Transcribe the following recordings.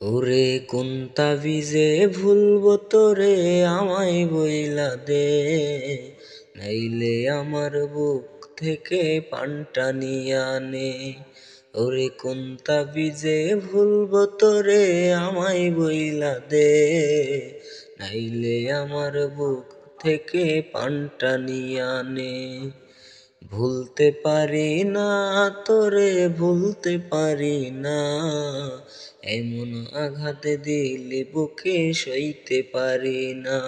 ওরে কোন তাবিজে ভুলবো তোরে আমায় বইলা দে, নাইলে আমার বুক থেকে পানটা নিয়া নে। ওরে কোন তাবিজে ভুলবো তোরে আমায় বইলা দে, নাইলে আমার বুক থেকে পানটা নিয়া নে। ভুলতে পারি না তোরে ভুলতে পারি না, এমন আঘাত দিলে বুকে সইতে পারি না।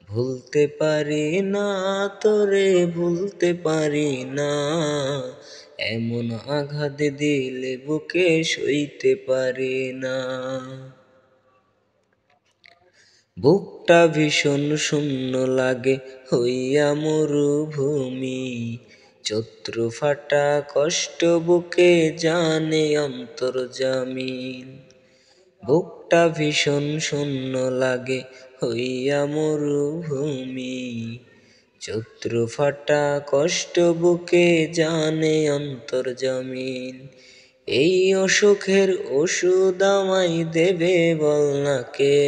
ভুলতে পারি না তোরে ভুলতে পারি না, এমন আঘাত দিলে বুকে সইতে পারি না। বুকটা ভীষণ শূন্য লাগে হইয়া মরুভূমি, চত্রু ফাটা কষ্ট বুকে জানে অন্তর্যামীন। বুকটা ভীষণ শূন্য লাগে হইয়া মরুভূমি, চত্রু ফাটা কষ্ট বুকে জানে অন্তর্যামীন। এই অসুখের ওষুধ আমায় দেবে বল না কে,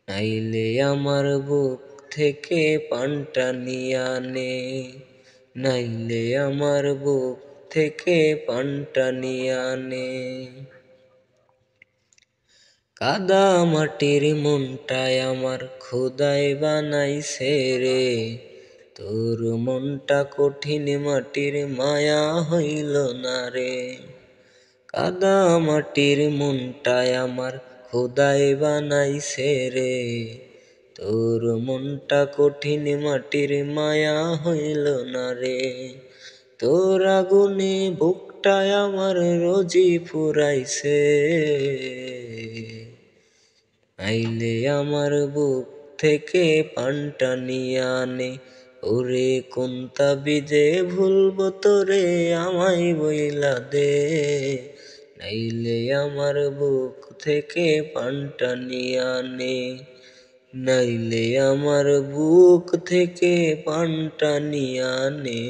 নাইলে আমার বুক থেকে পানটা নিয়া নে। নাইলে আমার বুক থেকে পানটা নিয়া নে। কাদা মাটির মনটায় আমার খোদাই বানাইছে রে, তোর মনটা কঠিন মাটির মায়া হইল না রে। কাদা মাটির মনটায় আমার খোদাই বানাইছে রে, তোর মনটা কঠিন মাটির মায়া হইল না রে। তোর আগুনে বুকটায় আমার রোজি ফুরাইছে, আইলে আমার বুক থেকে পানটা নিয়া নে। ওরে কোন তাবিজে ভুলবো তোরে আমায় বইলা দে, নাইলে আমার বুক থেকে পানটা নিয়া নে। নাইলে আমার বুক থেকে পানটা নিয়া নে।